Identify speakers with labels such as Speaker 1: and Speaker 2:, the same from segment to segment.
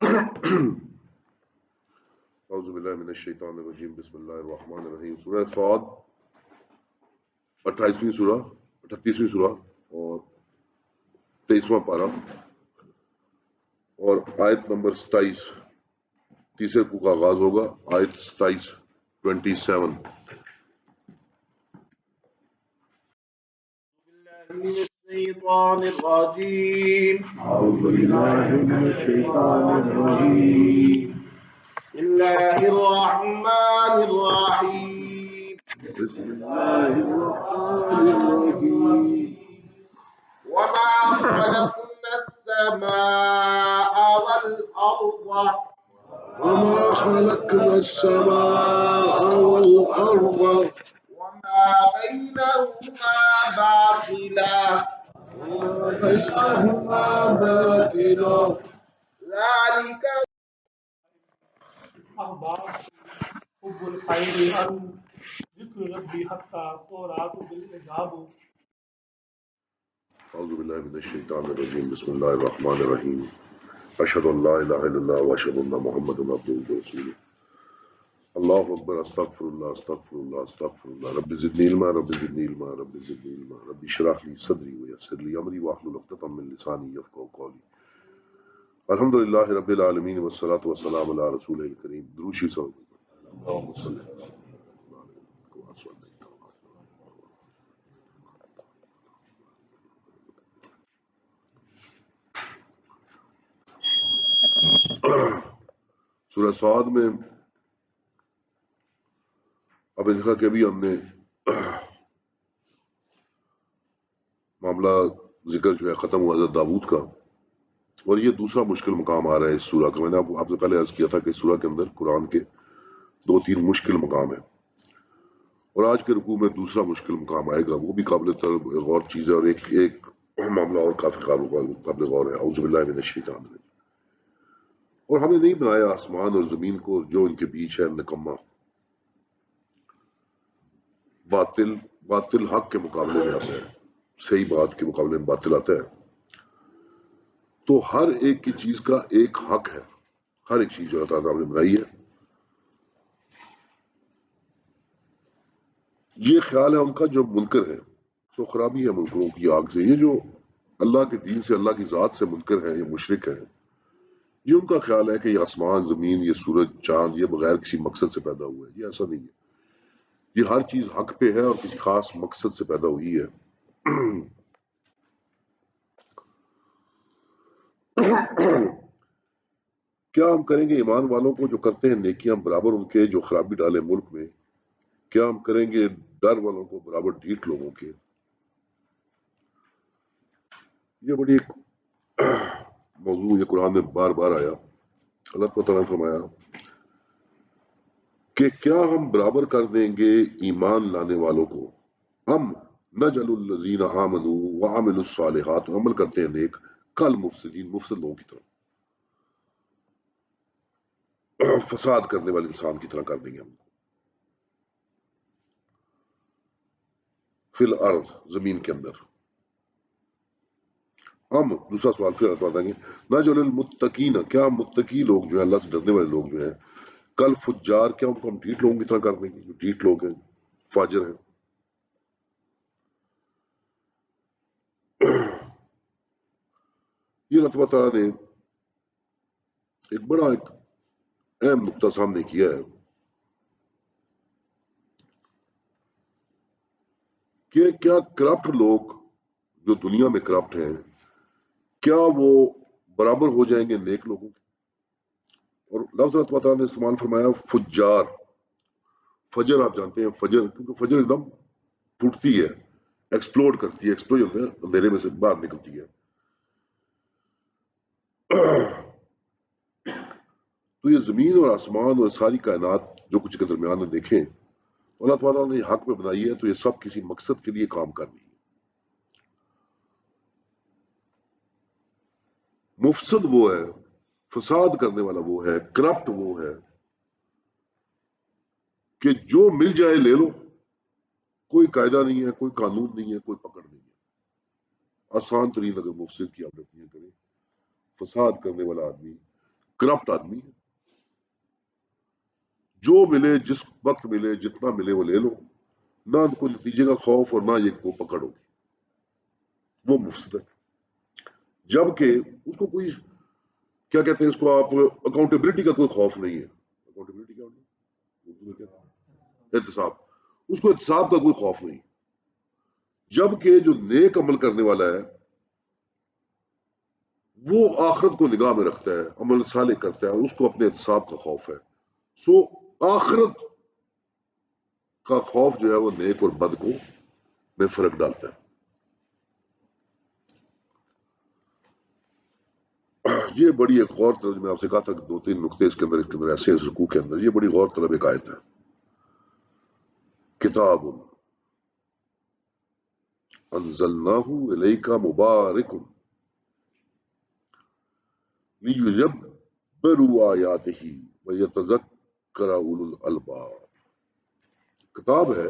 Speaker 1: اعوذ باللہ من الشیطان الرجیم بسم اللہ الرحمن الرحیم سورہ صاد 28ویں سورہ 38ویں سورہ اور 23واں پارہ اور آیت نمبر 27 تیسرے رکوع کا آغاز ہوگا آیت 27 27
Speaker 2: من الشيطان الرجيم
Speaker 3: أعوذ بالله من الشيطان الرجيم
Speaker 2: بسم الله الرحمن الرحيم
Speaker 1: بسم
Speaker 3: الله الرحمن الرحيم
Speaker 2: وما خلقنا السماء والأرض
Speaker 3: وما خلقنا السماء والأرض
Speaker 2: وما بينهما باطلا
Speaker 3: وما بينهما باطلا
Speaker 2: ذلك
Speaker 4: أخبار حب الخير عن ذكر ربي حتى تورات بالإجاب
Speaker 1: اعوذ باللہ من الشیطان الرجیم بسم اللہ الرحمن الرحیم اشہد ان لا الہ الا اللہ واشہد ان محمد عبدہ ورسولہ اللہ اکبر استغفر اللہ استغفر اللہ استغفر اللہ رب زدنی علما رب زدنی علما رب زدنی علما رب اشرح لی صدری ویسر لی امری واحلل عقدۃ من لسانی یفقهوا قولی الحمدللہ رب العالمین والصلاة والسلام علی رسولہ الکریم درود شریف صلی اللہ علیہ وسلم سورہ صاد میں اب دیکھا کہ ابھی ہم نے معاملہ ذکر جو ہے ختم ہوا حضرت داؤد کا اور یہ دوسرا مشکل مقام آ رہا ہے اس سورہ کا. میں نے آپ سے پہلے عرض کیا تھا کہ اس سورہ کے اندر قرآن کے 2-3 مشکل مقام ہیں اور آج کے رکوع میں دوسرا مشکل مقام آئے گا. وہ بھی قابل غور چیز ہے اور ایک معاملہ اور کافی قابل غور ہے. اعوذ باللہ من الشیطان الرجیم. اور ہم نے نہیں بنایا آسمان اور زمین کو جو ان کے بیچ ہے نکما. باطل حق کے مقابلے میں آتا ہے، صحیح بات کے مقابلے میں باطل آتا ہے. تو ہر ایک کی چیز کا ایک حق ہے. ہر ایک چیز جو اللہ تعالیٰ نے بنائی ہے یہ خیال ہے ان کا جو منکر ہے. تو خرابی ہے منکروں کی آگ سے. یہ جو اللہ کے دین سے اللہ کی ذات سے منکر ہیں، یہ مشرک ہیں، یہ ان کا خیال ہے کہ یہ آسمان زمین یہ سورج چاند یہ بغیر کسی مقصد سے پیدا ہوا ہے. یہ ایسا نہیں ہے. یہ ہر چیز حق پہ ہے اور کسی خاص مقصد سے پیدا ہوئی ہے. کیا ہم کریں گے ایمان والوں کو جو کرتے ہیں نیکیاں برابر ان کے جو خرابی ڈالے ملک میں؟ کیا ہم کریں گے ڈر والوں کو برابر ڈھیٹ لوگوں کے؟ یہ بڑی ایک موضوع یہ قرآن میں بار بار آیا. اللہ تعالیٰ نے فرمایا کہ کیا ہم برابر کر دیں گے ایمان لانے والوں کو؟ ہم نجعل الذین آمنوا وعملوا الصالحات عمل کرتے ہیں نیک کل مفسدین مفسد لوگوں کی طرح فساد کرنے والے انسان کی طرح کر دیں گے ہم فی الارض زمین کے اندر. ہم دوسرا سوال پھر بتائیں گے نجعل المتقین کیا متقی لوگ جو ہے اللہ سے ڈرنے والے لوگ جو ہیں کل فجار کیا ان کو ہم ڈھیٹ لوگوں کی طرح کر دیں گے جو ڈھیٹ لوگ ہیں فاجر ہیں. یہ اللہ تعالیٰ نے ایک بڑا ایک اہم نقطہ سامنے کیا ہے کہ کیا کرپٹ لوگ جو دنیا میں کرپٹ ہیں کیا وہ برابر ہو جائیں گے نیک لوگوں کے؟ اور لفظ اللہ تعالیٰ نے استعمال فرمایا فجار. فجر آپ جانتے ہیں فجر کیونکہ فجر ایک دم پھوٹتی ہے ایکسپلوڈ کرتی ہے ایکسپلوژن ہوتا ہے اندھیرے میں سے باہر نکلتی ہے. تو یہ زمین اور آسمان اور ساری کائنات جو کچھ کے درمیان میں دیکھیں اللہ تعالیٰ نے حق میں بنائی ہے تو یہ سب کسی مقصد کے لیے کام کر رہی ہے. مفسد وہ ہے فساد کرنے والا وہ ہے کرپٹ وہ ہے کہ جو مل جائے لے لو. کوئی قاعدہ نہیں ہے کوئی قانون نہیں ہے کوئی پکڑ نہیں ہے. آسان ترین اگر مفسد کی آپ ڈیفینیشن کریں فساد کرنے والا آدمی کرپٹ آدمی ہے. جو ملے جس وقت ملے جتنا ملے وہ لے لو، نہ کوئی نتیجے کا خوف اور نہ یہ کو پکڑ ہوگی، وہ مفسد ہے. جبکہ اس کو کوئی کیا کہتے ہیں اس کو آپ اکاؤنٹیبلٹی کا کوئی خوف نہیں ہے. اکاؤنٹیبلٹی کیا ہوتی ہے اردو میں کہتے ہیں احتساب، اس کو احتساب کا کوئی خوف نہیں. جبکہ جو نیک عمل کرنے والا ہے وہ آخرت کو نگاہ میں رکھتا ہے، عمل صالح کرتا ہے، اس کو اپنے احتساب کا خوف ہے. سو آخرت کا خوف جو ہے وہ نیک اور بد کو میں فرق ڈالتا ہے. یہ بڑی ایک غور طلب، میں آپ سے کہا تھا کہ 2-3 نقطے اس کے اندر ایسے رکوع کے اندر، یہ بڑی غور طلب ایک آیت ہے. کتاب انزلناہ الیک مبارک لیدبروا آیاتہ ویتذکر اولو الالباب. کتاب ہے،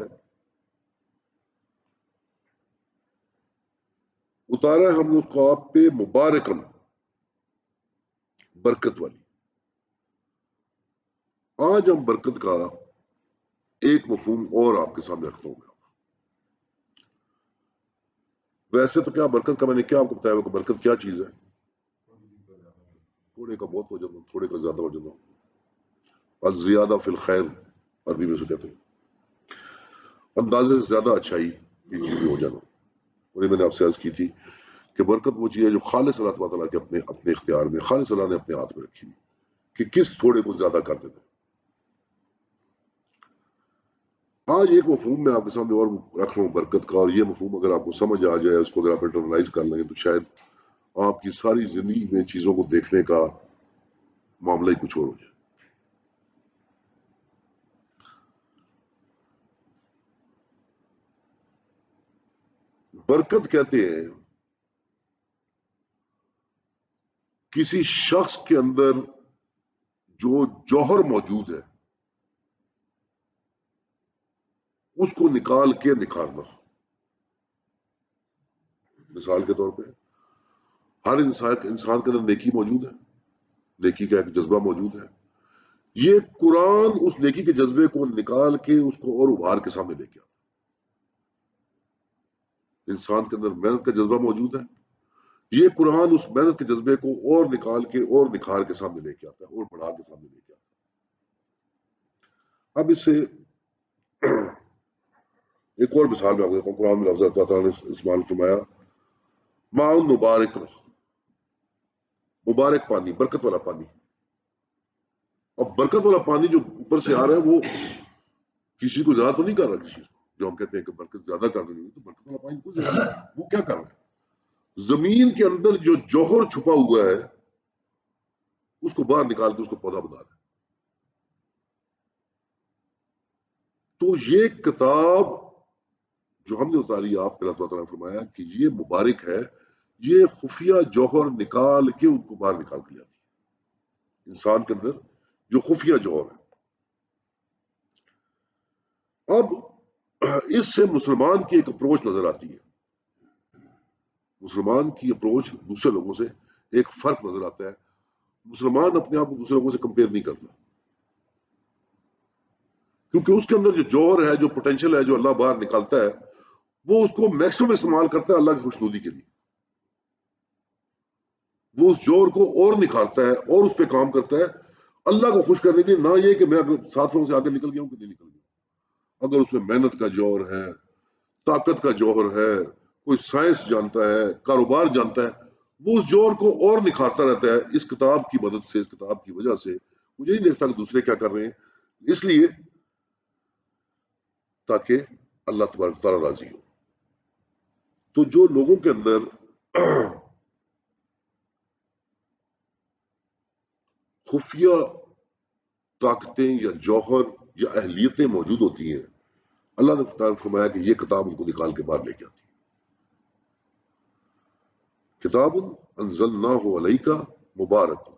Speaker 1: اتارا ہے ہم نے اس کو آپ پہ مبارکن، برکت والی. آج ہم برکت کا ایک مفہوم اور آپ کے سامنے رکھتا ہوں گا. ویسے تو کیا برکت کا میں نے کیا آپ کو بتایا کہ برکت کیا چیز ہے؟ تھوڑے کا بہت ہو جانا، تھوڑے کا زیادہ ہو جانا. الزیادہ فی الخیر عربی میں سے کہتے ہیں، اندازے سے زیادہ اچھائی کی چیز میں ہو جانا. اور یہ میں نے آپ سے عرض کی تھی کہ برکت وہ چیز ہے جو خالص اللہ تعالیٰ کے اپنے اختیار میں، خالص اللہ نے اپنے ہاتھ میں رکھی کہ کس تھوڑے کو زیادہ کر دیتے. آج ایک مفہوم میں آپ کے سامنے اور رکھ رہا ہوں برکت کا، اور یہ مفہوم اگر آپ کو سمجھ آ جائے، اس کو اگر آپ انٹرنلائز کر لیں تو شاید آپ کی ساری زندگی میں چیزوں کو دیکھنے کا معاملہ ہی کچھ اور ہو جائے. برکت کہتے ہیں کسی شخص کے اندر جو جوہر موجود ہے اس کو نکال کے نکھارنا. مثال کے طور پہ ہر انسان کے اندر نیکی موجود ہے، نیکی کا ایک جذبہ موجود ہے. یہ قرآن اس نیکی کے جذبے کو نکال کے اس کو اور ابھار کے سامنے لے کے آتا. انسان کے اندر محنت کا جذبہ موجود ہے، یہ قرآن اس محنت کے جذبے کو اور نکال کے اور نکھار کے سامنے لے کے آتا ہے، اور بڑھا کے سامنے لے کے آتا ہے. اب اس سے ایک اور مثال میں آپ کو دیتا ہوں. قرآن میں لفظ اللہ تعالیٰ نے استعمال فرمایا ماؤن مبارک، مبارک پانی، برکت والا پانی. اب برکت والا پانی جو اوپر سے آ رہا ہے وہ کسی کو زیادہ تو نہیں کر رہا. کسی جو ہم کہتے ہیں کہ برکت زیادہ کر رہی ہے تو برکت والا پانی کو زیادہ وہ کیا کر رہا ہے؟ زمین کے اندر جو جوہر چھپا ہوا ہے اس کو باہر نکال کے اس کو پودا بنا رہا ہے. تو یہ کتاب جو ہم نے اتاری آپ کے اللہ تعالیٰ نے فرمایا کہ یہ مبارک ہے، یہ خفیہ جوہر نکال کے ان کو باہر نکال دیا انسان کے اندر جو خفیہ جوہر ہے. اب اس سے مسلمان کی ایک اپروچ نظر آتی ہے. مسلمان کی اپروچ دوسرے لوگوں سے ایک فرق نظر آتا ہے. مسلمان اپنے آپ کو دوسرے لوگوں سے کمپیئر نہیں کرتا، کیونکہ اس کے اندر جو جوہر ہے، جو پوٹینشیل ہے، جو اللہ باہر نکالتا ہے، وہ اس کو میکسیمم استعمال کرتا ہے اللہ کی خوشنودی کے لیے. وہ اس جوہر کو اور نکھارتا ہے اور اس پہ کام کرتا ہے اللہ کو خوش کرنے کے لیے. نہ یہ کہ میں ساتھ لوگوں سے آگے نکل گیا ہوں کہ نہیں نکل گیا. اگر اس میں محنت کا جوہر ہے، طاقت کا جوہر ہے، کوئی سائنس جانتا ہے، کاروبار جانتا ہے، وہ اس جوہر کو اور نکھارتا رہتا ہے. اس کتاب کی مدد سے، اس کتاب کی وجہ سے مجھے نہیں دیکھتا کہ دوسرے کیا کر رہے ہیں، اس لیے تاکہ اللہ تبارک تعالیٰ راضی ہو. تو جو لوگوں کے اندر خفیہ طاقتیں یا جوہر یا اہلیتیں موجود ہوتی ہیں، اللہ نے فرمایا کہ یہ کتاب ان کو نکال کے باہر لے کے آتی ہے. کتاب انزلناہ علیک مبارک.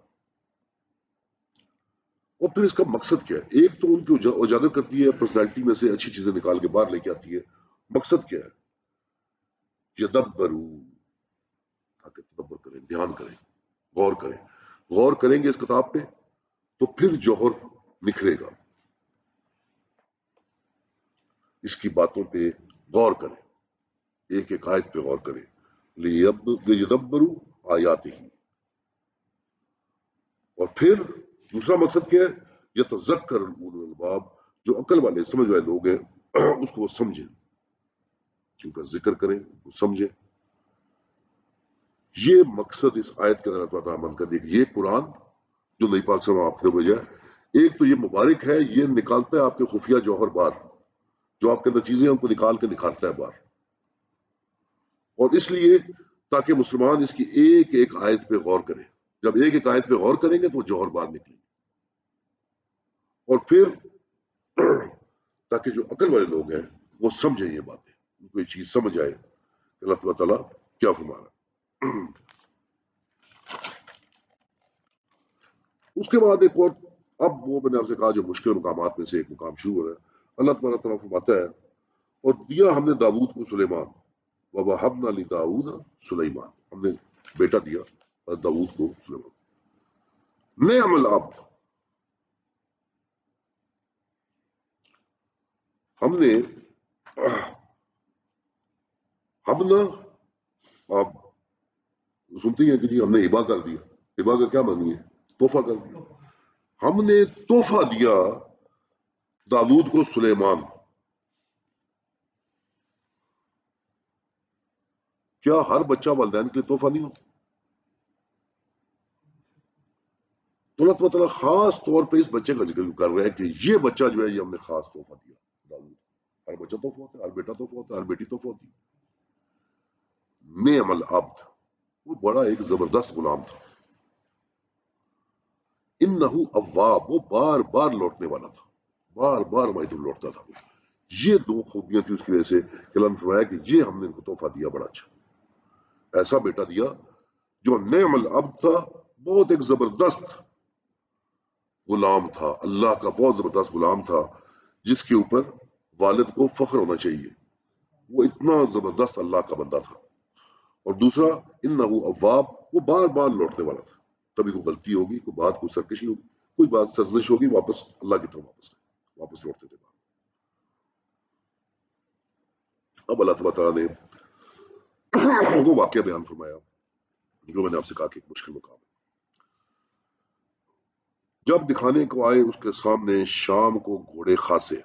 Speaker 1: اور پھر اس کا مقصد کیا ہے؟ ایک تو ان کو اجاگر کرتی ہے، پرسنالٹی میں سے اچھی چیزیں نکال کے باہر لے کے آتی ہے. مقصد کیا ہے؟ یدبروا، تاکہ تدبر کریں، دھیان کریں، غور کریں. غور کریں گے اس کتاب پہ تو پھر جوہر نکھرے گا. اس کی باتوں پہ غور کریں، ایک ایک آیت پہ غور کریں. لیدبروا آیاتہ، اور پھر دوسرا مقصد کیا ہے؟ یتذکر اولو الالباب، جو عقل والے سمجھ والے لوگ ہیں اس کو وہ سمجھیں، جن کا ذکر کریں وہ سمجھیں. یہ مقصد اس آیت کے اندر اللہ تعالیٰ کر دے کہ یہ قرآن جو نبی پاک صلی اللہ علیہ وسلم آپ نے بھیجا ہے، ایک تو یہ مبارک ہے، یہ نکالتا ہے آپ کے خفیہ جوہر باہر، جو آپ کے اندر چیزیں ہیں ان کو نکال کے دکھاتا ہے باہر. اور اس لیے تاکہ مسلمان اس کی ایک ایک آیت پہ غور کریں. جب ایک ایک آیت پہ غور کریں گے تو وہ جوہر باہر نکلیں گے. اور پھر تاکہ جو عقل والے لوگ ہیں وہ سمجھیں یہ باتیں، ان کو یہ چیز سمجھ آئے کہ اللہ تعالیٰ کیا فرما رہا ہے. اس کے بعد ایک اور، اب وہ میں نے آپ سے کہا جو مشکل مقامات میں سے ایک مقام شروع ہو رہا ہے. اللہ تعالیٰ فرماتا ہے اور دیا ہم نے داؤد کو سلیمان، ووہبنا لداؤد سلیمان، ہم نے بیٹا دیا داؤد کو سلیمان. نعم العبد، ہم نے نا، آپ سنتی ہیں کہ جی ہم نے ہبا کر دیا. ہبا کا کیا معنی ہے؟ تحفہ کر دیا. ہم نے تحفہ دیا داؤد کو سلیمان. کیا ہر بچہ والدین کے لیے تحفہ نہیں ہوتا؟ تو اللہ تعالیٰ خاص طور پہ اس بچے کا ذکر کر رہا ہے کہ یہ بچہ جو ہے یہ ہم نے خاص تحفہ دیا داؤد. ہر بچہ تحفہ ہوتا ہے، ہر بیٹا تحفہ ہوتا ہے، ہر بیٹی تحفہ ہوتی ہے. نعم العبد، وہ بڑا ایک زبردست غلام تھا. انہ اواب، وہ بار بار لوٹنے والا تھا، بار بار ہماری طرف لوٹتا تھا. یہ دو خوبیاں تھی اس کی وجہ سے کہ اللہ نے فرمایا کہ یہ ہم نے ان کو تحفہ دیا بڑا اچھا. ایسا بیٹا دیا جو نعم العبد تھا، بہت ایک زبردست غلام تھا، اللہ کا بہت زبردست غلام تھا جس کے اوپر والد کو فخر ہونا چاہیے. وہ اتنا زبردست اللہ کا بندہ تھا. اور دوسرا انہ اواب، وہ بار بار لوٹنے والا تھا. کبھی کوئی غلطی ہوگی، کوئی بات، کوئی سرکشی ہوگی، کوئی بات سرزنش ہوگی، واپس اللہ کی طرف واپس لوٹتے تھے. اب اللہ تعالیٰ نے وہ واقعہ بیان فرمایا جو میں نے آپ سے کہا کہ ایک مشکل مقام ہے. جب دکھانے کو آئے اس کے سامنے شام کو گھوڑے خاصے،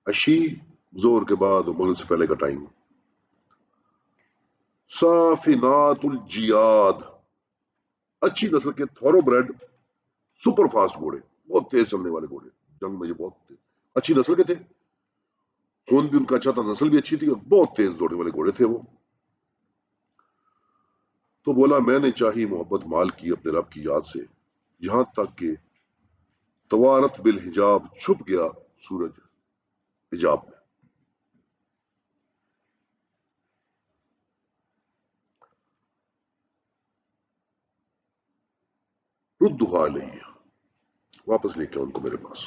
Speaker 1: عشی زور کے بعد مغرب سے پہلے کا ٹائم. صافنات الجیاد، اچھی نسل کے تھورو بریڈ سپر فاسٹ گھوڑے، بہت تیز چلنے والے گھوڑے. جنگ میں یہ بہت تیز اچھی نسل کے تھے، خون بھی ان کا اچھا تھا، نسل بھی اچھی تھی، اور بہت تیز دوڑنے والے گھوڑے تھے وہ. تو بولا میں نے چاہی محبت مال کی اپنے رب کی یاد سے، یہاں تک کہ توارت بالحجاب، چھپ گیا سورج حجاب میں. ردھا علیہ، واپس لے کے ان کو میرے پاس.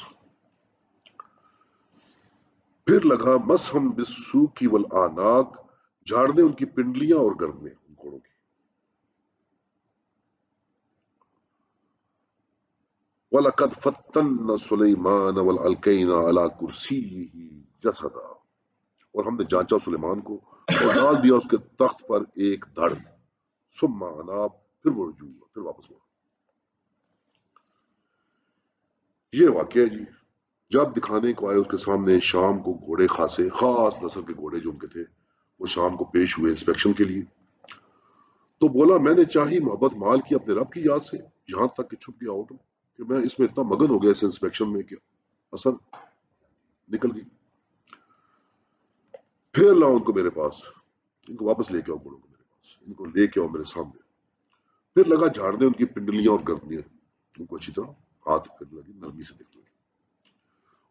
Speaker 1: پھر لگا مسحم بالسوق والآناق، جھاڑنے ان کی پنڈلیاں اور گردنیں ان گھوڑوں کی. وَلَقَدْ فَتَّنَّا سُلَيْمَانَ وَأَلْقَيْنَا عَلَى كُرْسِيِّهِ جَسَدًا، اور ہم نے جانچا سلیمان کو اور ڈال دیا اس کے تخت پر ایک دھڑ. ثم اناب، پھر وہ رجوع ہوا، پھر واپس ہوا. یہ واقعہ ہے جی. جب دکھانے کو آئے اس کے سامنے شام کو گھوڑے خاصے، خاص نسل کے گھوڑے جو ان کے تھے، وہ شام کو پیش ہوئے انسپیکشن کے لیے. تو بولا میں نے چاہی محبت مال کی اپنے رب کی یاد سے، یہاں تک کہ چھپ گیا آؤٹ کہ میں اس میں اتنا مگن ہو گیا اس انسپیکشن میں کہ اثر نکل گئی. پھر لاؤ ان کو میرے پاس، ان کو واپس لے کے آؤ گھوڑوں کو میرے پاس، ان کو لے کے آؤ میرے سامنے. پھر لگا جھاڑنے ان کی پنڈلیاں اور گردنیاں، ان کو اچھی طرح ہاتھ کرنے لگی، نرمی سے دیکھنے لگی.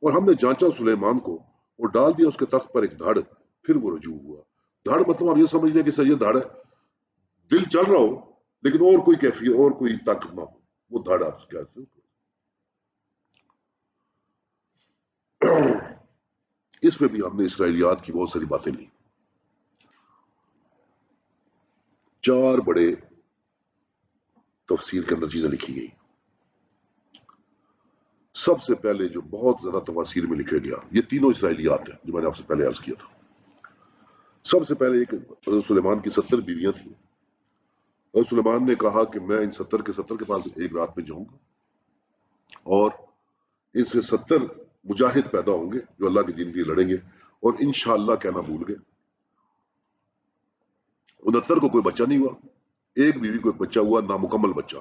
Speaker 1: اور ہم نے جانچا سلیمان کو اور ڈال دیا اس کے تخت پر ایک دھڑ، پھر وہ رجوع ہوا. دھڑ مطلب آپ یہ سمجھ لیں کہ سر یہ دھڑ ہے، دل چل رہا ہو لیکن اور کوئی کیفیت اور کوئی طاقت نہ ہو، وہ دھڑ آپ کہتے ہیں. اس میں بھی ہم نے اسرائیلیات کی بہت ساری باتیں لی. 4 بڑے تفسیر کے اندر چیزیں لکھی گئی. سب سے پہلے جو بہت زیادہ تفاسیر میں لکھا گیا یہ تینوں اسرائیلیات ہیں جو میں نے آپ سے پہلے عرض کیا تھا. سب سے پہلے ایک حضرت سلیمان کی 70 بیویاں تھیں. حضرت سلیمان نے کہا کہ میں ان 70 کے پاس ایک رات میں جاؤں گا اور ان سے 70 مجاہد پیدا ہوں گے جو اللہ کے دین کے لیے لڑیں گے اور انشاءاللہ کہنا بھول گئے. 69 کو کوئی بچہ نہیں ہوا. ایک بیوی کو ایک بچہ ہوا نامکمل بچہ.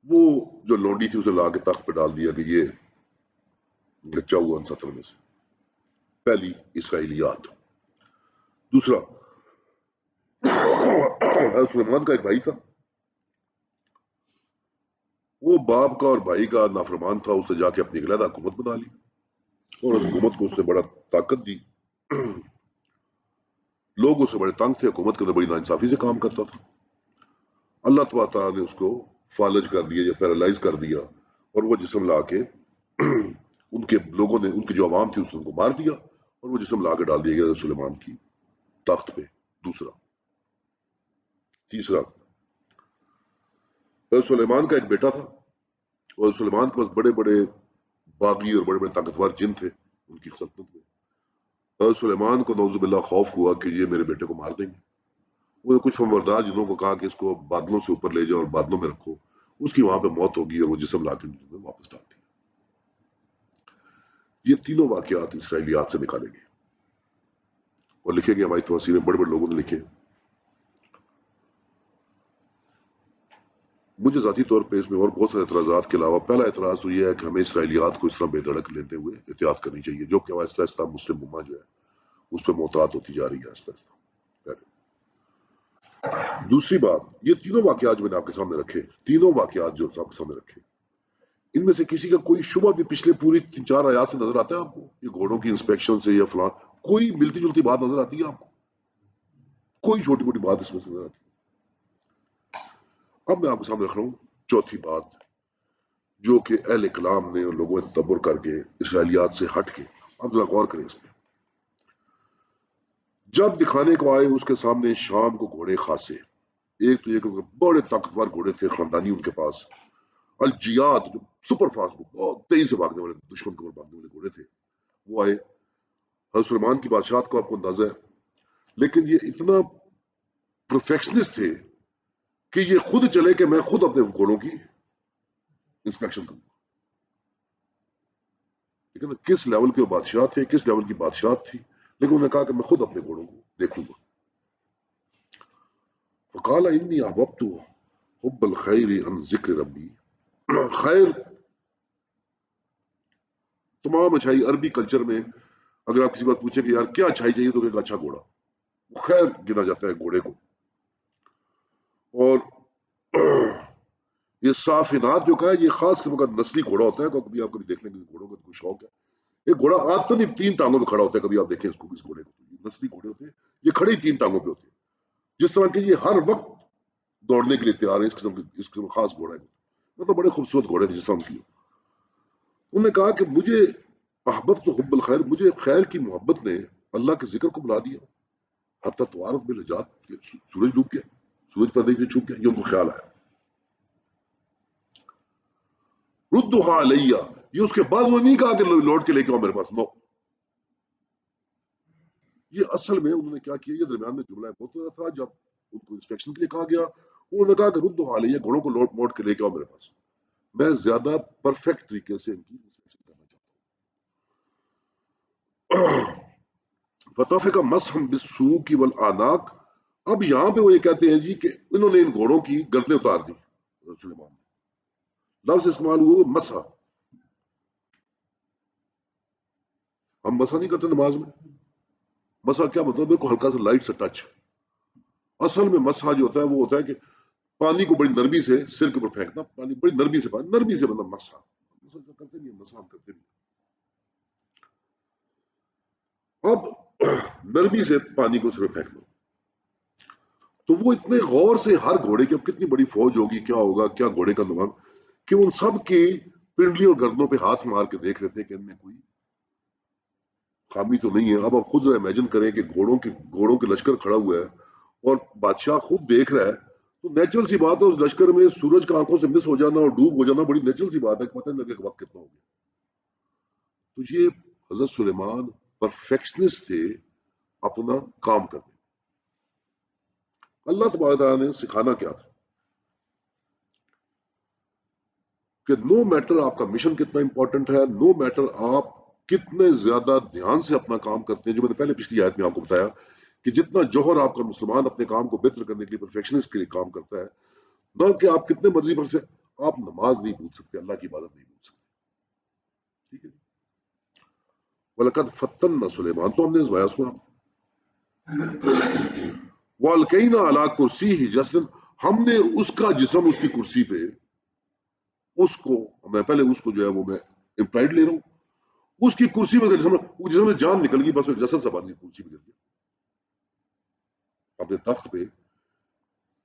Speaker 1: وہ جو لونڈی تھی اسے لا کے تخت پہ ڈال دیا کہ یہ بچہ ہوا ان 70 میں سے. پہلی اسرائیلیات. دوسرا حضرت سلیمان کا ایک بھائی تھا. وہ باپ کا اور بھائی کا نافرمان تھا. اس نے جا کے اپنی علیحدہ حکومت بنا لی اور اس حکومت کو اس نے بڑا طاقت دی. لوگ اس سے بڑے تنگ تھے. حکومت کے اندر بڑی ناانصافی سے کام کرتا تھا. اللہ تبارک تعالیٰ نے اس کو فالج کر دیا یا پیرالائز کر دیا اور وہ جسم لا کے ان کے لوگوں نے ان کی جو عوام تھی اس نے ان کو مار دیا اور وہ جسم لا کے ڈال دیا گیا حضرت سلیمان کی تخت پہ. دوسرا. تیسرا حضرت سلیمان کا ایک بیٹا تھا اور سلیمان کے پاس بڑے بڑے باغی اور بڑے بڑے طاقتور جن تھے ان کی سلطنت میں. حضرت سلیمان کو نعوذ باللہ خوف ہوا کہ یہ میرے بیٹے کو مار دیں گے. وہ نے کچھ فمبردار جنوں کو کہا کہ اس کو بادلوں سے اوپر لے جاؤ اور بادلوں میں رکھو. اس کی وہاں پہ موت ہوگی اور وہ جسم لا کے میں واپس ڈال دیا. یہ تینوں واقعات اسرائیلیات سے نکالے گئے اور لکھے گئے. ہماری تفسیریں بڑے بڑے لوگوں نے لکھے. مجھے ذاتی طور پہ اس میں اور بہت سارے اعتراضات کے علاوہ پہلا اعتراض تو یہ ہے کہ ہمیں اسرائیلیات کو اس طرح بے دھڑک لیتے ہوئے احتیاط کرنی چاہیے جو کہ آہستہ آہستہ مسلم امہ جو ہے اس پہ محتاط ہوتی جا رہی ہے آہستہ آہستہ. دوسری بات یہ تینوں واقعات جو میں نے آپ کے سامنے رکھے تینوں واقعات جو آپ کے سامنے رکھے ان میں سے کسی کا کوئی شبہ بھی پچھلے پوری 3-4 آیات سے نظر آتا ہے آپ کو؟ یہ گھوڑوں کی انسپیکشن سے یا فلاں کوئی ملتی جلتی بات نظر آتی ہے آپ کو؟ کوئی چھوٹی موٹی بات اس میں سے نظر آتی ہے؟ اب میں آپ کے سامنے رکھ رہا ہوں چوتھی بات جو کہ اہل کلام نے اور لوگوں نے تدبر کر کے اسرائیلیات سے ہٹ کے اب ذرا غور کریں اس پہ. جب دکھانے کو آئے اس کے سامنے شام کو گھوڑے خاصے. ایک تو یہ کہ بڑے طاقتور گھوڑے تھے خاندانی ان کے پاس. الجیات جو سپر فاسٹ بہت تیزی سے بھاگنے والے دشمن کو بھاگنے والے گھوڑے تھے وہ آئے. حضرت سلیمان کی بادشاہت کو آپ کو اندازہ ہے لیکن یہ اتنا پروفیکشنسٹ تھے کہ یہ خود چلے کہ میں خود اپنے گھوڑوں کی انسپیکشن کروں. لیکن کس لیول کے بادشاہ تھے کس لیول کی بادشاہت تھی لیکن انہوں نے کہا کہ میں خود اپنے گھوڑوں کو دیکھوں گا. فقال انی احببت حب الخیر عن ذکر ربی. خیر تمام اچھائی عربی کلچر میں اگر آپ کسی بات پوچھیں کہ یار کیا اچھائی چاہیے تو ایک اچھا گھوڑا وہ خیر گنا جاتا ہے گھوڑے کو. اور یہ صافنات جو کہا ہے یہ خاص قسم کا نسلی گھوڑا ہوتا ہے. کبھی آپ کبھی دیکھ لیں گے گھوڑوں کا کوئی شوق ہے. ایک گھوڑا آتا نہیں 3 ٹانگوں پہ کھڑا ہوتا ہے. کبھی آپ دیکھیں اس کو اس گھوڑے کو یہ نسلی گھوڑے ہوتے ہیں. یہ کھڑے ہی 3 ٹانگوں پہ ہوتے ہیں جس طرح کہ یہ ہر وقت دوڑنے کے لیے تیار ہے. اس قسم خاص گھوڑا ہے. مطلب بڑے خوبصورت گھوڑے تھے جس طرح کی. انہوں نے کہا کہ مجھے احببت تو حب الخیر مجھے خیر کی محبت نے اللہ کے ذکر کو بلا دیا. حتی توارت بالحجات سورج ڈوب گیا سورج پردے سے چھپ گیا. یہ ان کو خیال آیا. ردھا علیہ یہ اس کے بعد وہ نہیں کہا کہ لوٹ کے لے کے آؤ میرے پاس. نو یہ اصل میں انہوں نے کیا کیا یہ درمیان میں جملہ بہت زیادہ تھا. جب ان کو انسپیکشن کے لیے کہا گیا انہوں نے کہا کہ ردھا علیہ گھوڑوں کو لوٹ موٹ کے لے کے آؤ میرے پاس. میں زیادہ پرفیکٹ طریقے سے ان کی انسپیکشن کرنا چاہتا ہوں. فتح کا مسحم بالسوق والعناق. اب یہاں پہ وہ یہ کہتے ہیں جی کہ انہوں نے ان گھوڑوں کی گردنیں اتار دی. سلیمان لفظ استعمال ہوا مسح. ہم مسح نہیں کرتے نماز میں. مسح کیا مطلب بالکل ہلکا سا لائٹ سا ٹچ. اصل میں مسح جو ہوتا ہے وہ ہوتا ہے کہ پانی کو بڑی نرمی سے سر کے اوپر پھینکنا. پانی بڑی نرمی سے مطلب مسح کرتے نہیں مسح ہم کرتے نہیں. اب نرمی سے پانی کو سر پھینکنا. تو وہ اتنے غور سے ہر گھوڑے کی اب کتنی بڑی فوج ہوگی کیا ہوگا کیا گھوڑے کا نظام کہ ان سب کی پنڈلی اور گردنوں پہ ہاتھ مار کے دیکھ رہے تھے کہ ان میں کوئی خامی تو نہیں ہے. اب آپ خود امیجن کریں کہ گھوڑوں کے لشکر کھڑا ہوا ہے اور بادشاہ خود دیکھ رہا ہے تو نیچرل سی بات ہے اس لشکر میں سورج کا آنکھوں سے مس ہو جانا اور ڈوب ہو جانا بڑی نیچرل سی بات ہے کہ پتہ نہیں لگے کہ وقت کتنا ہو گیا. تو یہ حضرت سلیمان پرفیکشنسٹ تھے اپنا کام کرنے. اللہ تبارک تعالیٰ نے سکھانا کیا تھا کہ نو میٹر آپ کا مشن کتنا امپورٹنٹ ہے، نو میٹر آپ کتنے زیادہ دھیان سے اپنا کام کرتے ہیں. جو میں نے پہلے پچھلی آیت میں آپ کو بتایا کہ جتنا جوہر آپ کا مسلمان اپنے کام کو بہتر کرنے کے لیے پرفیکشنسٹ کے لیے کام کرتا ہے، نہ کہ آپ کتنے مرضی پر سے آپ نماز نہیں بھول سکتے، اللہ کی عبادت نہیں بھول سکتے. ٹھیک ہے. وَلَقَدْ فَتَّنَّا سُلَيْمَانَ، تو ہم نے ازمایا سنا. وَأَلْقَيْنَا عَلَىٰ كُرْسِيِّهِ جَسَدًا، ہم نے اس کا جسم اس کی کرسی پہ، اس کو میں پہلے اس کو جو ہے وہ میں امپلائڈ لے رہا ہوں، اس کی کرسی میں وہ جسم میں جان نکل گئی، بس جسد سے بات کرسی پہ گر گیا. اپنے تخت پہ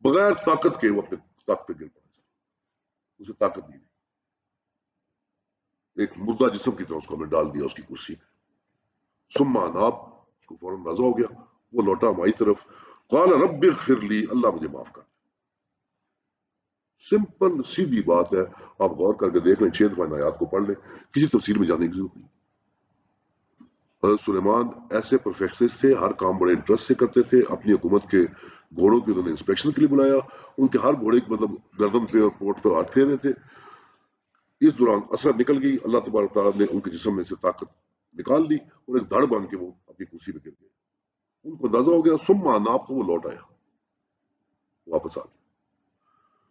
Speaker 1: بغیر طاقت کے وہ اپنے تخت پہ گر پڑا، اسے طاقت نہیں دی. ایک مردہ جسم کی طرح اس کو ہمیں ڈال دیا اس کی کرسی پہ. ثم اناب، اس کو فوراً اندازہ ہو گیا، وہ لوٹا ہماری طرف. قال رب اغفر لی، اللہ مجھے معاف کر. سمپل سیدھی بات ہے، آپ غور کر کے دیکھ لیں، 6 دفعہ آیات کو پڑھ لیں، کسی تفصیل میں جانے کی ضرورت نہیں. حضرت سلیمان ایسے پرفیکشنسٹ تھے، ہر کام بڑے انٹرسٹ سے کرتے تھے. اپنی حکومت کے گھوڑوں کی انہوں نے انسپیکشن کے لیے بلایا، ان کے ہر گھوڑے کی مطلب گردن پہ اور پوٹ پہ ہاتھ پھیرے تھے. اس دوران اثر نکل گئی، اللہ تبارک تعالیٰ نے ان کے جسم میں سے طاقت نکال لی اور ایک دھڑ بن کے وہ اپنی کرسی پہ گر گئے. ان کو اندازہ ہو گیا، ثم اناب، تو وہ لوٹ آیا، واپس آ گیا.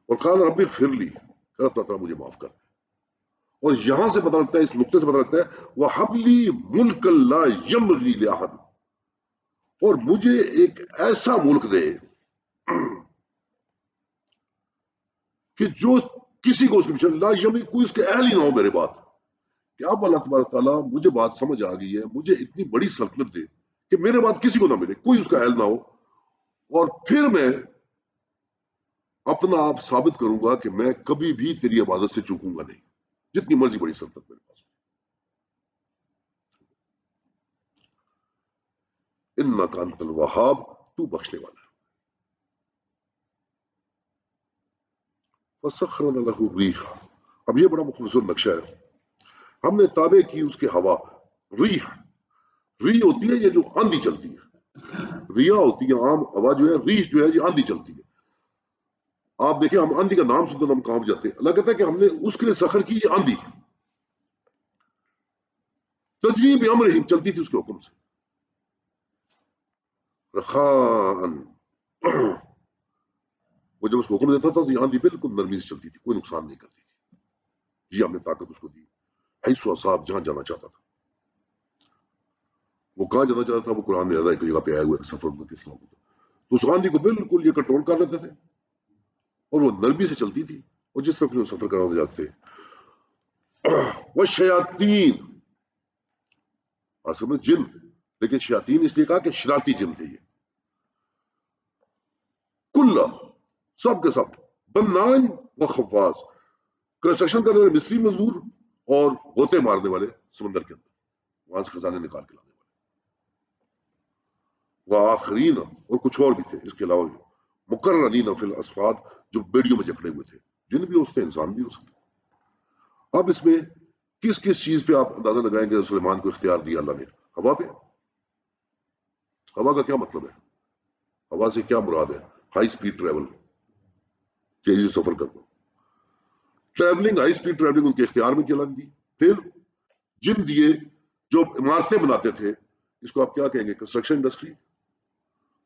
Speaker 1: اور قال رب اغفر لی، اللہ تعالیٰ مجھے معاف کر. اور یہاں سے پتہ لگتا ہے، اس نقطے سے پتہ لگتا ہے وَهَبْ لِي مُلْكًا لَا يَنبَغِي لِأَحَدٍ، اور مجھے ایک ایسا ملک دے کہ جو کسی کو اس کے پیچھے لا یمی، کوئی اس کے اہل ہی نہ ہو میرے بات. کہ اب اللہ تبارک تعالیٰ مجھے بات سمجھ آ گئی ہے، مجھے اتنی بڑی سلطنت دے کہ میرے بعد کسی کو نہ ملے، کوئی اس کا اہل نہ ہو، اور پھر میں اپنا آپ ثابت کروں گا کہ میں کبھی بھی تیری عبادت سے چوکوں گا نہیں، جتنی مرضی بڑی سلطنت میرے پاس. انک انت الوہاب، تو بخشنے والا ہے. وسخرنا له الریح، اب یہ بڑا مختصر نقشہ ہے. ہم نے تابع کی اس کے ہوا. ریح، ری ہوتی ہے یہ جو آندھی چلتی ہے، ریا ہوتی ہے عام ہوا، جو ہے ریح جو ہے یہ آندھی چلتی ہے. آپ دیکھیں ہم آندھی کا نام سنتے تو ہم کانپ جاتے ہیں. اللہ کہتا ہے کہ ہم نے اس کے لیے سخر کی یہ آندھی، تجری بامرہ، چلتی تھی اس کے حکم سے. رخاء، وہ جب اس کو حکم دیتا تھا تو یہ آندھی بالکل نرمی سے چلتی تھی، کوئی نقصان نہیں کرتی تھی. یہ ہم نے طاقت اس کو دی. حیث صاحب، جہاں جانا چاہتا تھا. وہ کہاں جانا چاہتا تھا وہ قرآن میں ایک جگہ پہ آیا ہوا ہے، سفر میں کس طرح ہوتا. تو اس آندھی کو بالکل یہ کنٹرول کر لیتے تھے اور وہ نرمی سے چلتی تھی، اور جس طرف سفر کرانا جاتے. وہ شیاطین، اصل میں جن، لیکن شیاطین اس لیے کہا کہ شرارتی جن تھے. یہ کل، سب کے سب، بنان و خواص، کنسٹرکشن کرنے والے مستری مزدور اور غوطے مارنے والے سمندر کے اندر، وہاں سے خزانے نکال کے لانے والے. وآخرین، اور کچھ اور بھی تھے اس کے علاوہ، مقرنین فی الاسفاد، جو بیڑیوں میں جکڑے ہوئے تھے. جن بھی ہو سکتے، انسان بھی ہو سکتے. اب اس میں کس کس چیز پہ آپ اندازہ لگائیں گے سلیمان کو اختیار دیا اللہ نے؟ ہوا پہ. ہوا کا کیا مطلب ہے؟ ہوا سے کیا مراد ہے؟ ہائی سپیڈ ٹریول، تیزی سے سفر کرنا. Travelling, high speed travelling in کے اختیار میں چلا دی. پھر جن دیے جو عمارتیں بناتے تھے، اس کو آپ کیا کہیں گے؟ Construction industry.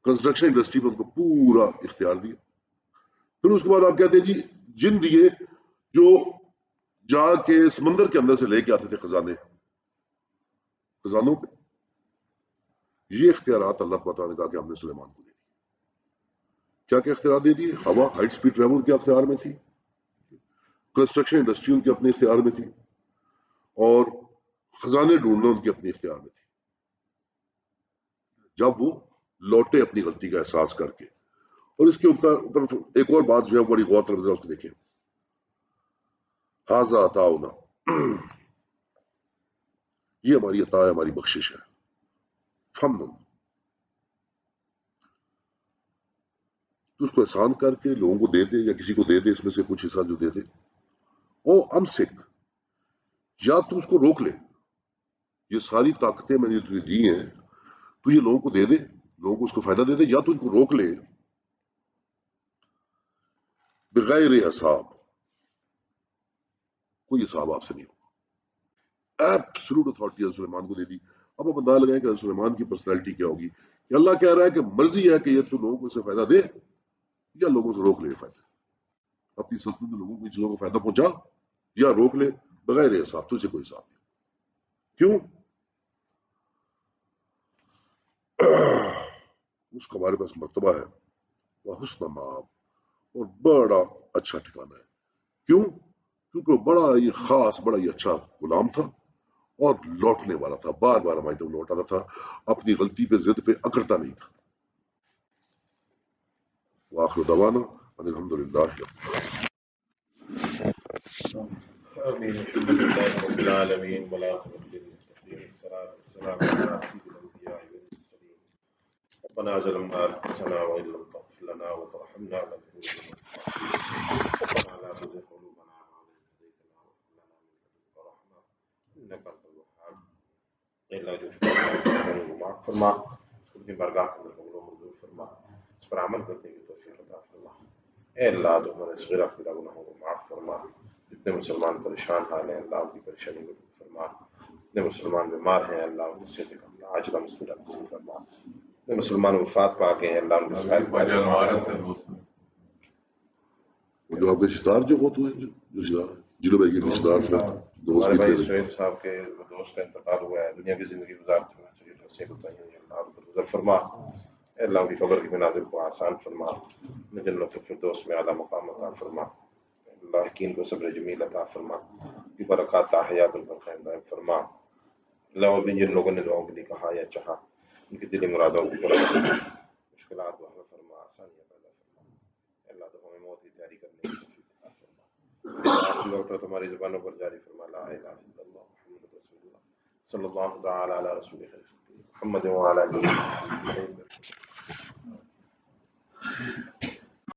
Speaker 1: کنسٹرکشن انڈسٹری میں ان کو پورا اختیار دیا. پھر اس کے بعد آپ کہتے ہیں جی جن دیے جو جا کے سمندر کے اندر سے لے کے آتے تھے خزانے، خزانوں پہ. یہ اختیارات اللہ تعالیٰ نے کہا کہ ہم نے سلیمان کو دے دی. کیا کیا اختیارات دے دیے؟ ہوا، ہائی سپیڈ ٹریول کے اختیار میں تھی، کنسٹرکشن انڈسٹری ان کے اپنے اختیار میں تھی، اور خزانے ڈھونڈنا ان کے اپنے اختیار میں تھی. جب وہ لوٹے اپنی غلطی کا احساس کر کے. اور اس کے اوپر ایک اور بات جو ہے بڑی غور طلب ہے، اس کو دیکھیں. ھذا عطاؤنا، یہ ہماری عطا ہے، ہماری بخشش ہے. فمن، تو اس کو احسان کر کے لوگوں کو دے دے یا کسی کو دے دے، اس میں سے کچھ حصہ جو دے دے، او امسک، یا تو اس کو روک لے، یہ ساری طاقتیں میں نے تجھے دی ہیں، تو یہ لوگوں کو دے دے، لوگوں کو اس کو فائدہ دے دے، یا تو ان کو روک لے بغیر حساب، کوئی حساب آپ سے نہیں ہوگا. ایبسلوٹ اتھارٹی حضرت سلیمان کو دے دی. اب آپ اندازہ لگائیں کہ حضرت سلیمان کی پرسنالٹی کیا ہوگی کہ اللہ کہہ رہا ہے کہ مرضی ہے کہ یہ تو لوگوں کو اس سے فائدہ دے یا لوگوں سے روک لے فائدہ، اپنی سلطنت میں لوگوں کو چیزوں کو فائدہ پہنچا یا روک لے بغیر حساب، تجھے کوئی حساب نہیں. کیوں؟ اس کا ہمارے پاس مرتبہ ہے وہ حسن مآب، اور بڑا اچھا ٹھکانا ہے. کیوں؟ کیونکہ وہ بڑا ہی خاص، بڑا ہی اچھا غلام تھا اور لوٹنے والا تھا، بار بار ہماری طرف لوٹ آتا تھا، اپنی غلطی پہ ضد پہ اکڑتا نہیں تھا. وآخر دعوانا ان الحمدللہ.
Speaker 5: آمين. الحمد لله رب العالمين والعاقبة للمتقين والصلاة والسلام على سيد الأنبياء والمرسلين. ربنا ظلمنا أنفسنا وإن لم تغفر لنا وترحمنا لنكونن من الخاسرين. ربنا لا تزغ قلوبنا بعد إذ هديتنا وهب لنا من لدنك رحمة إنك أنت الوهاب. اللہ جو شکر معاف فرما، اس کی بارگاہ کے اندر قبول و منظور فرما، اس پر عمل کرنے کی توفیق عطا فرما. اے اللہ جو ہمارے صغیرہ کے گناہوں کو معاف فرما. جتنے مسلمان پریشان حال ہیں اللہ ان کی پریشانی کو دور فرما. جتنے مسلمان بیمار ہیں اللہ ان سے عاجلہ مستجاب نصیب فرما. جتنے مسلمان وفات پا گئے ہیں اللہ ان کے سائل
Speaker 1: وہ جو آپ کے رشتہ دار جو ہوتے ہیں، جو رشتہ دار جنوب بھائی کے رشتہ دار دوست
Speaker 5: ہمارے
Speaker 1: بھی
Speaker 5: بھائی
Speaker 1: تھے.
Speaker 5: سہیل صاحب کے دوست کا انتقال ہوا ہے، دنیا کی زندگی گزارتے ہوئے چلیے نصیب بتائی ہوئی اللہ ان پر گزر فرما. اے اللہ ان کی قبر کی منازل کو آسان فرما، انہیں جنت الفردوس میں اعلیٰ مقام عطا فرما. اللہ یقین کو صبر جمیل عطا فرما، کی برکات حیات البرقین دائم فرما. اللہ اور بھی جن لوگوں نے دعاؤں کے لیے کہا یا چاہا ان کی دلی مرادوں کو پورا کرنا، مشکلات کو حل فرما، آسانیاں پیدا فرما. اللہ تو ہمیں موت کی تیاری کرنے کی توفیق عطا فرما. ڈاکٹر تمہاری زبانوں پر جاری فرما لا الہ الا اللہ محمد رسول اللہ صلی اللہ تعالی علی رسول محمد وعلی آلہ وصحبہ.